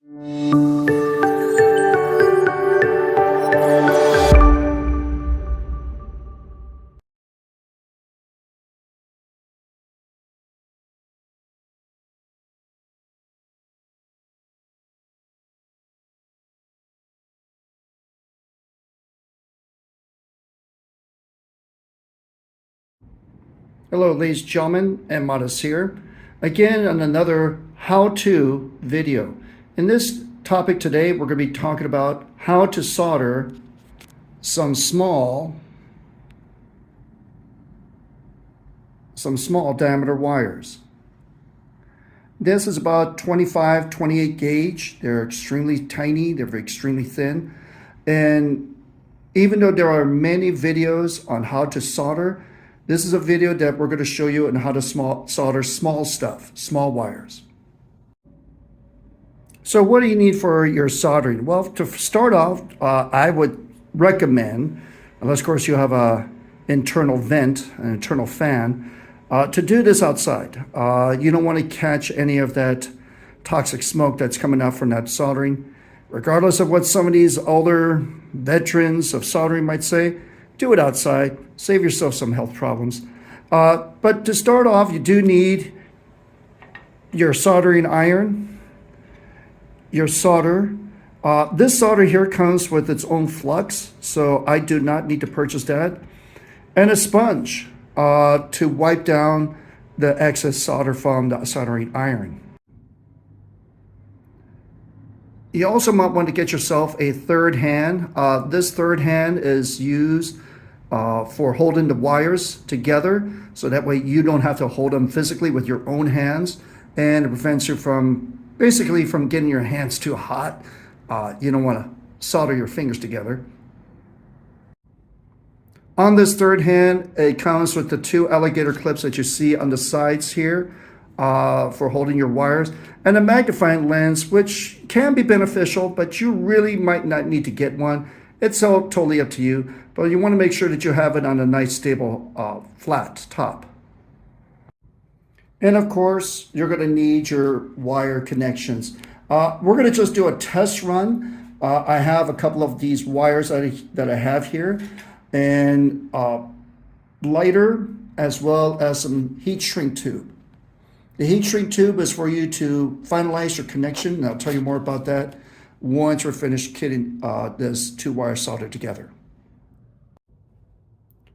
Hello ladies and gentlemen, and Modest here, again on another how-to video. In this topic today, we're going to be talking about how to solder some small diameter wires. This is about 25, 28 gauge. They're extremely tiny, they're extremely thin, and even though there are many videos on how to solder, this is a video that we're going to show you on how to solder small stuff, small wires. So what do you need for your soldering? Well, to start off, I would recommend, unless of course you have an internal vent, an internal fan, to do this outside. You don't want to catch any of that toxic smoke that's coming out from that soldering. Regardless of what some of these older veterans of soldering might say, do it outside, save yourself some health problems. But to start off, you do need your soldering iron, your solder. This solder here comes with its own flux, so I do not need to purchase that. And a sponge to wipe down the excess solder from the soldering iron. You also might want to get yourself a third hand. This third hand is used for holding the wires together, so that way you don't have to hold them physically with your own hands, and it prevents you from getting your hands too hot. You don't want to solder your fingers together. On this third hand, it comes with the two alligator clips that you see on the sides here for holding your wires, and a magnifying lens, which can be beneficial, but you really might not need to get one. It's all totally up to you, but you want to make sure that you have it on a nice stable flat top. And of course, you're going to need your wire connections. We're going to just do a test run. I have a couple of these wires that I have here, and lighter, as well as some heat shrink tube. The heat shrink tube is for you to finalize your connection, and I'll tell you more about that once we're finished getting this two wires soldered together.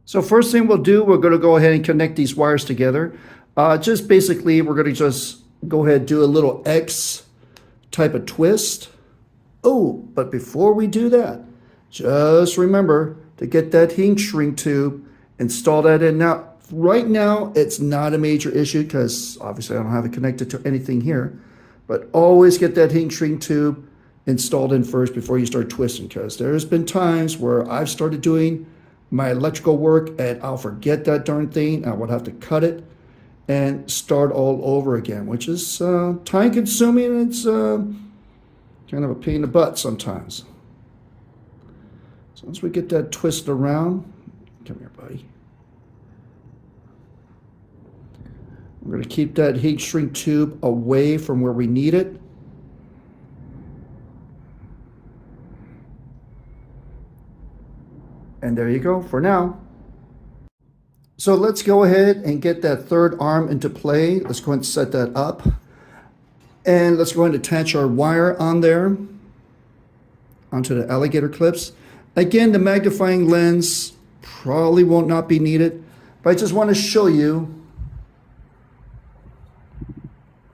So first thing we'll do, we're going to go ahead and connect these wires together. Just basically, we're going to just go ahead and do a little X type of twist. Oh, but before we do that, just remember to get that heat shrink tube, install that in. Now, right now, it's not a major issue because obviously I don't have it connected to anything here, but always get that heat shrink tube installed in first before you start twisting, because there's been times where I've started doing my electrical work and I'll forget that darn thing. I would have to cut it and start all over again, which is time consuming, and it's kind of a pain in the butt sometimes. So once we get that twisted around, come here, buddy. We're going to keep that heat shrink tube away from where we need it. And there you go for now. So let's go ahead and get that third arm into play. Let's go ahead and set that up. And let's go ahead and attach our wire on there, onto the alligator clips. Again, the magnifying lens probably won't not be needed, but I just want to show you.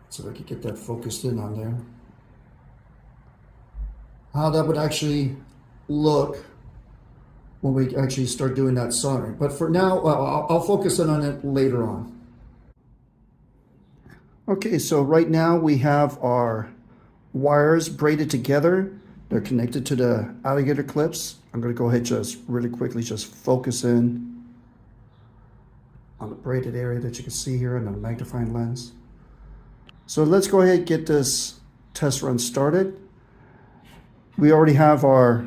So I could get that focused in on there. How that would actually look when we actually start doing that soldering. But for now, I'll focus in on it later on. Okay, so right now we have our wires braided together. They're connected to the alligator clips. I'm going to go ahead just really quickly just focus in on the braided area that you can see here in the magnifying lens. So let's go ahead and get this test run started. We already have our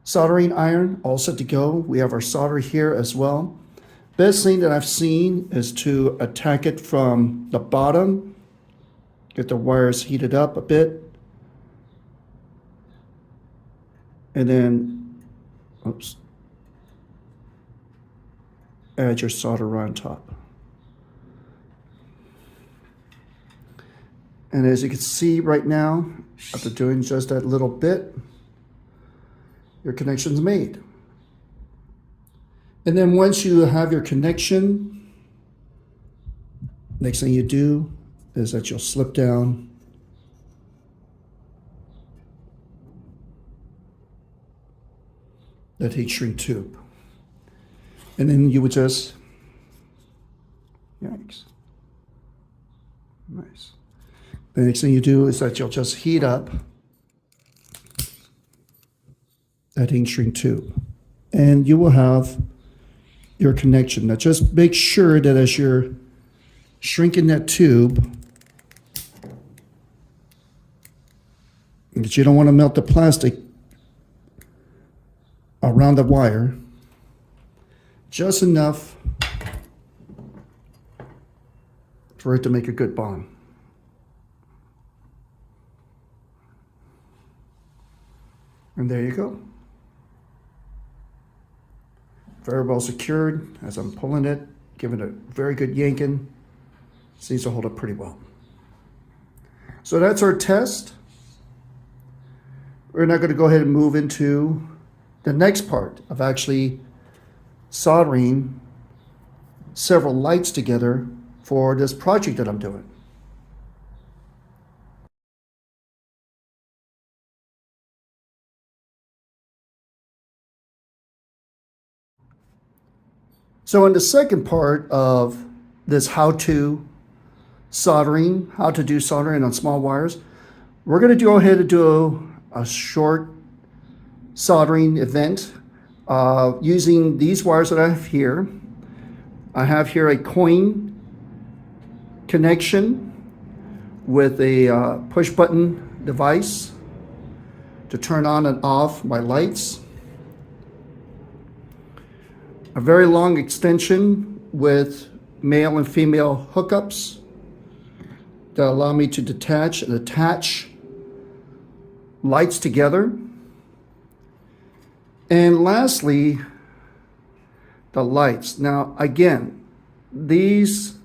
soldering iron all set to go. We have our solder here as well. Best thing that I've seen is to attack it from the bottom Get the wires heated up a bit. And then, oops, add your solder on top. And as you can see right now, after doing just that little bit, your connection's made. And then once you have your connection, next thing you do is that you'll slip down that heat shrink tube. And then you would just, yikes, nice. The next thing you do is that you'll just heat up that heat shrink tube. And you will have your connection. Now just make sure that as you're shrinking that tube, that you don't want to melt the plastic around the wire, just enough for it to make a good bond. And there you go. Very well secured. As I'm pulling it, giving it a very good yanking, seems to hold up pretty well. So that's our test. We're now going to go ahead and move into the next part of actually soldering several lights together for this project that I'm doing. So in the second part of this how-to soldering, how to do soldering on small wires, we're going to go ahead and do a short soldering event using these wires that I have here. I have here a coin connection with a push button device to turn on and off my lights. A very long extension with male and female hookups that allow me to detach and attach lights together. And lastly, the lights. Now, again, these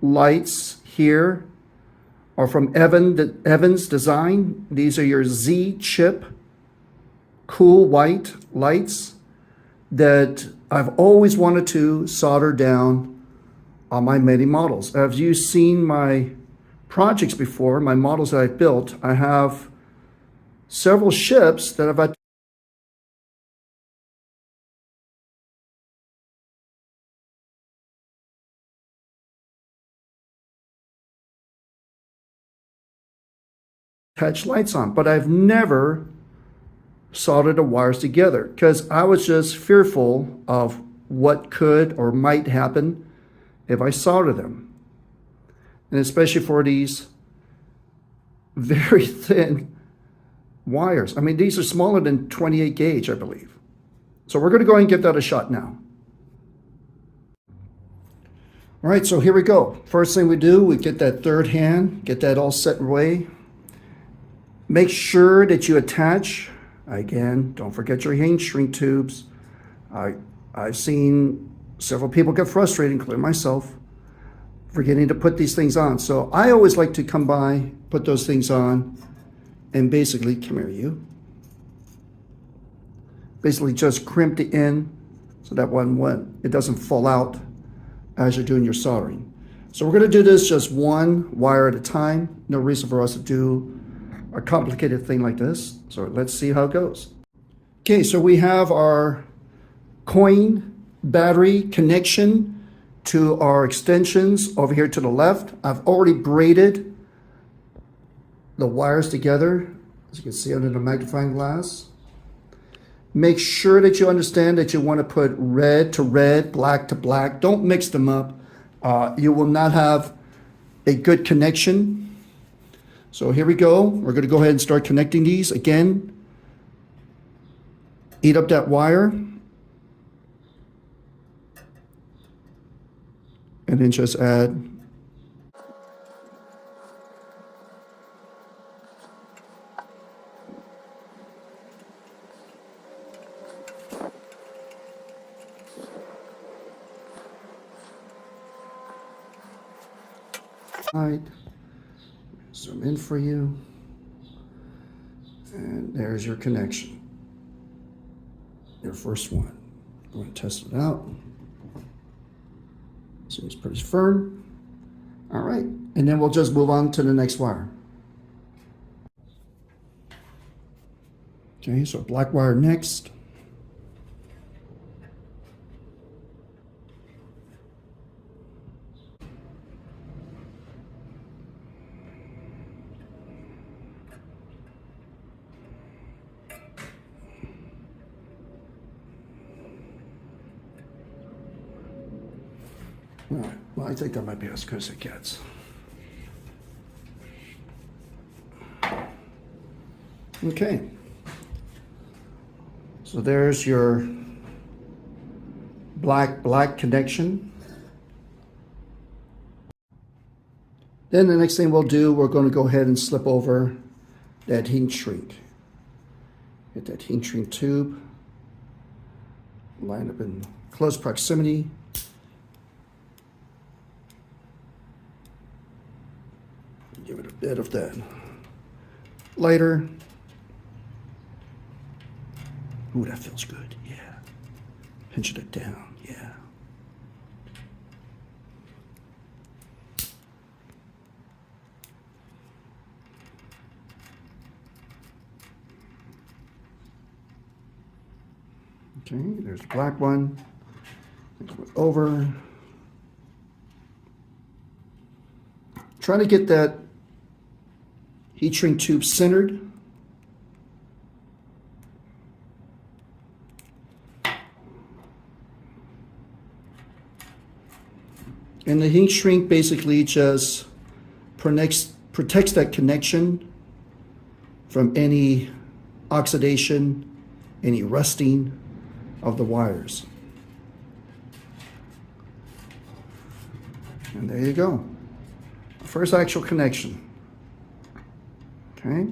lights here are from Evans Design. These are your Z chip cool white lights that I've always wanted to solder down on my many models. As you've seen my projects before, my models that I've built, I have several ships that I've attached lights on, but I've never soldered the wires together because I was just fearful of what could or might happen if I solder them. And especially for these very thin wires. I mean, these are smaller than 28 gauge, I believe. So we're going to go ahead and give that a shot now. All right, so here we go. First thing we do, we get that third hand, get that all set away. Make sure that you attach. Again, don't forget your heat shrink tubes. I've seen several people get frustrated, including myself, forgetting to put these things on. So I always like to come by, put those things on, and basically, come here, you. Basically just crimp the end so that when it doesn't fall out as you're doing your soldering. So we're going to do this just one wire at a time. No reason for us to do a complicated thing like this. So let's see how it goes. Okay, so we have our coin battery connection to our extensions over here to the left. I've already braided the wires together, as you can see under the magnifying glass. Make sure that you understand that you want to put red to red, black to black. Don't mix them up. You will not have a good connection. So here we go. We're going to go ahead and start connecting these. Again, eat up that wire. And then just add Right. Zoom in for you. And there's your connection. Your first one. I'm going to test it out. Seems pretty firm. All right. And then we'll just move on to the next wire. Okay, so black wire next. All right, well, I think that might be as good as it gets. Okay. So there's your black connection. Then the next thing we'll do, we're going to go ahead and slip over that heat shrink. Get that heat shrink tube. Line up in close proximity. Give it a bit of that lighter. Ooh, that feels good, yeah. Pinching it down, yeah. Okay, there's the black one. Over. Trying to get that heat shrink tube centered. And the heat shrink basically just protects that connection from any oxidation, any rusting of the wires. And there you go. First actual connection. Okay.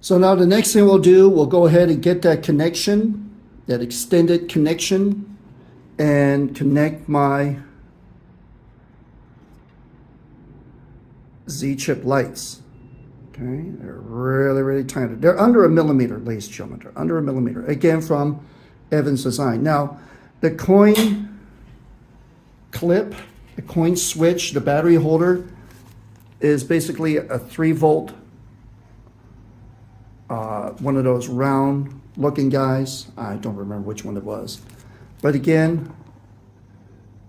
So now the next thing we'll do, we'll go ahead and get that connection, that extended connection, and connect my Z-chip lights. Okay, they're really tiny. They're under 1 millimeter, ladies and gentlemen. They're under 1 millimeter. Again, from Evans Design. Now, the coin clip, the coin switch, the battery holder is basically a 3-volt, one of those round looking guys. I don't remember which one it was. But again,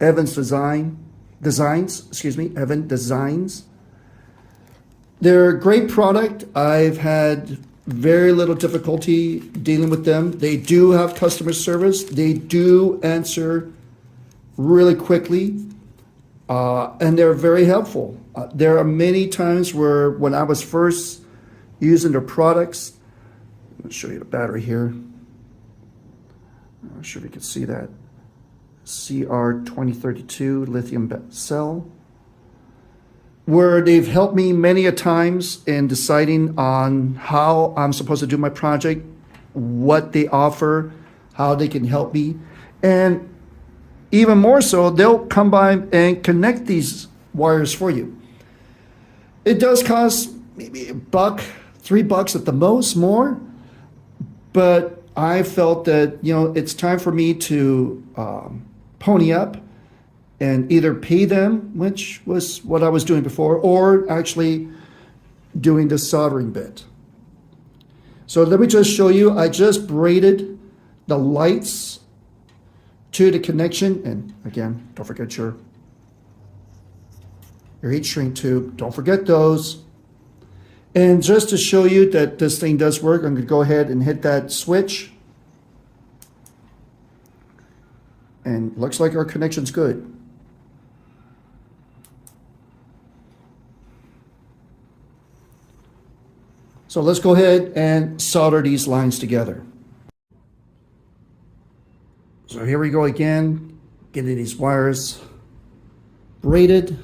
Evans Designs. They're a great product. I've had very little difficulty dealing with them. They do have customer service. They do answer really quickly, and they're very helpful. There are many times where when I was first using their products, I'll show you the battery here. I'm not sure if you can see that. CR2032 lithium cell, where they've helped me many a times in deciding on how I'm supposed to do my project, what they offer, how they can help me. And even more so, they'll come by and connect these wires for you. It does cost maybe $1, $3 at the most, more. But I felt that, it's time for me to pony up and either pay them, which was what I was doing before, or actually doing the soldering bit. So let me just show you. I just braided the lights to the connection. And again, don't forget your heat shrink tube. Don't forget those. And just to show you that this thing does work, I'm going to go ahead and hit that switch. And looks like our connection's good. So let's go ahead and solder these lines together. So here we go again, getting these wires braided,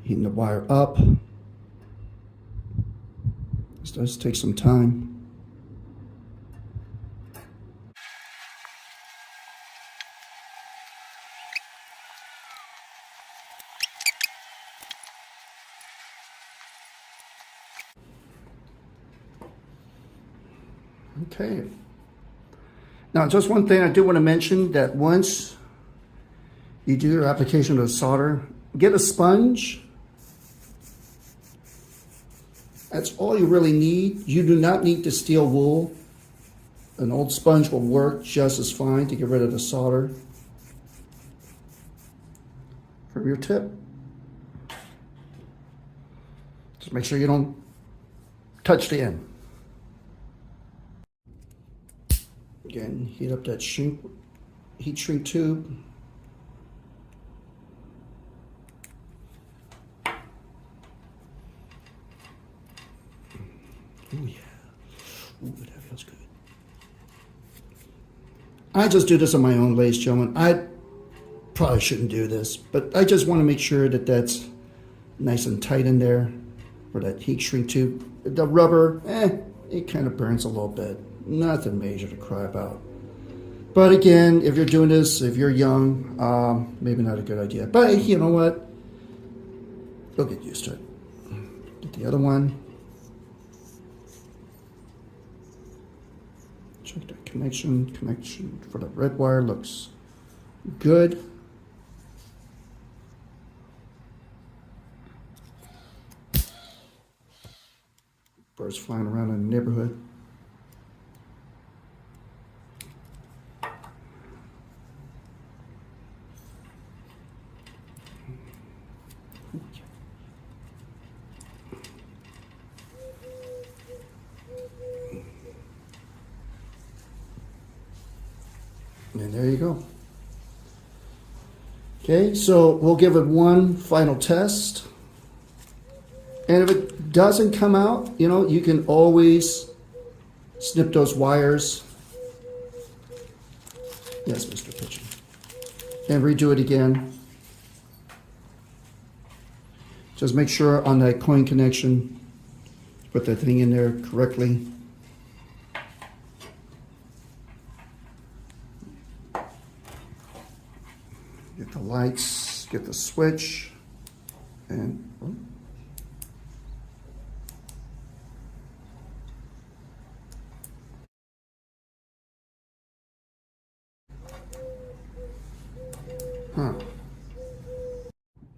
heating the wire up. This does take some time. Okay. Now, just one thing I do want to mention, that once you do your application of solder, get a sponge. That's all you really need. You do not need the steel wool. An old sponge will work just as fine to get rid of the solder from your tip. Just make sure you don't touch the end. Again, heat up that heat shrink tube. Oh yeah. Ooh, that feels good. I just do this on my own, ladies and gentlemen. I probably shouldn't do this, but I just want to make sure that that's nice and tight in there for that heat shrink tube. The rubber, it kind of burns a little bit. Nothing major to cry about. But again, if you're doing this, if you're young, maybe not a good idea. But hey, you know what? You'll get used to it. Get the other one. Check the connection. Connection for the red wire looks good. Birds flying around in the neighborhood. And there you go. Okay, so we'll give it one final test. And if it doesn't come out, you know, you can always snip those wires. Yes, Mr. Pitching. And redo it again. Just make sure on that coin connection, put that thing in there correctly. Get the lights, get the switch, and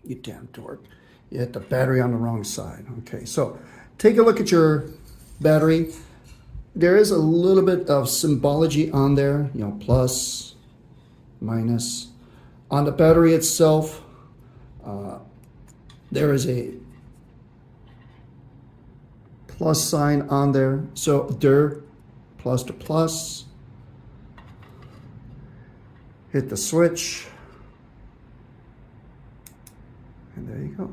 you damn dork. You hit the battery on the wrong side. Okay, so take a look at your battery. There is a little bit of symbology on there, you know, plus, minus. On the battery itself, there is a plus sign on there. So there, plus to plus. Hit the switch. And there you go.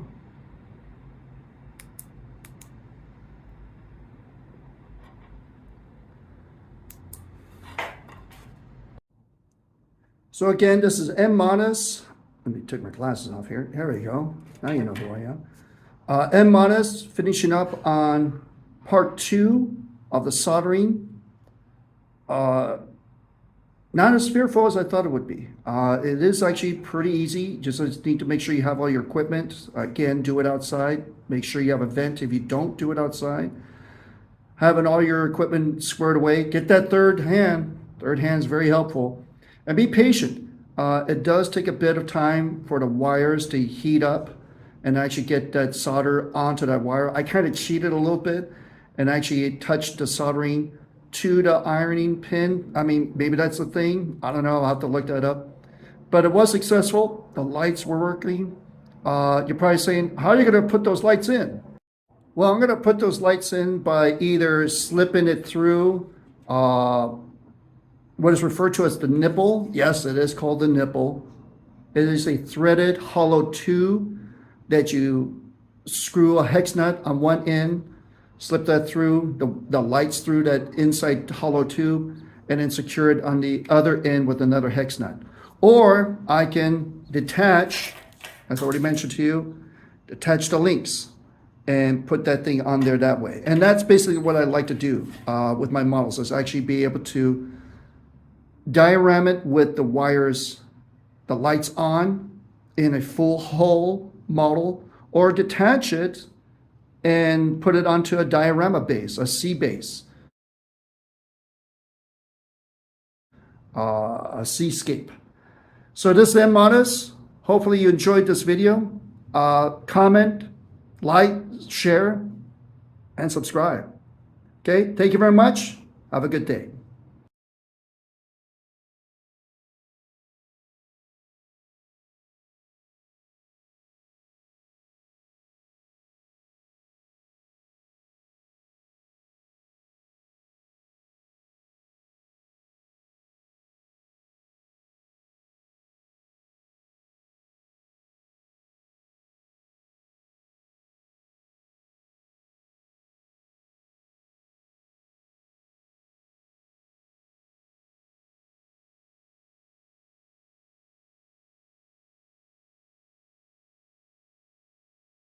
So again, this is M minus. Let me take my glasses off here. There we go. Now you know who I am. M minus, finishing up on part 2 of the soldering. Not as fearful as I thought it would be. It is actually pretty easy. Just need to make sure you have all your equipment. Again, do it outside. Make sure you have a vent if you don't do it outside. Having all your equipment squared away. Get that third hand. Third hand is very helpful. And be patient. It does take a bit of time for the wires to heat up and actually get that solder onto that wire. I kind of cheated a little bit and actually touched the soldering to the ironing pin. I mean, maybe that's the thing. I don't know. I'll have to look that up. But it was successful. The lights were working. You're probably saying, how are you going to put those lights in? Well, I'm going to put those lights in by either slipping it through what is referred to as the nipple. Yes, it is called the nipple. It is a threaded hollow tube that you screw a hex nut on one end, slip that through, the lights through that inside hollow tube, and then secure it on the other end with another hex nut. Or I can detach, as I already mentioned to you, detach the links and put that thing on there that way. And that's basically what I like to do with my models, is actually be able to diagram it with the wires, the lights on in a full hull model, or detach it and put it onto a diorama base, a C base. a seascape. So this then, Modest. Hopefully you enjoyed this video. Comment, like, share, and subscribe. Okay, thank you very much. Have a good day.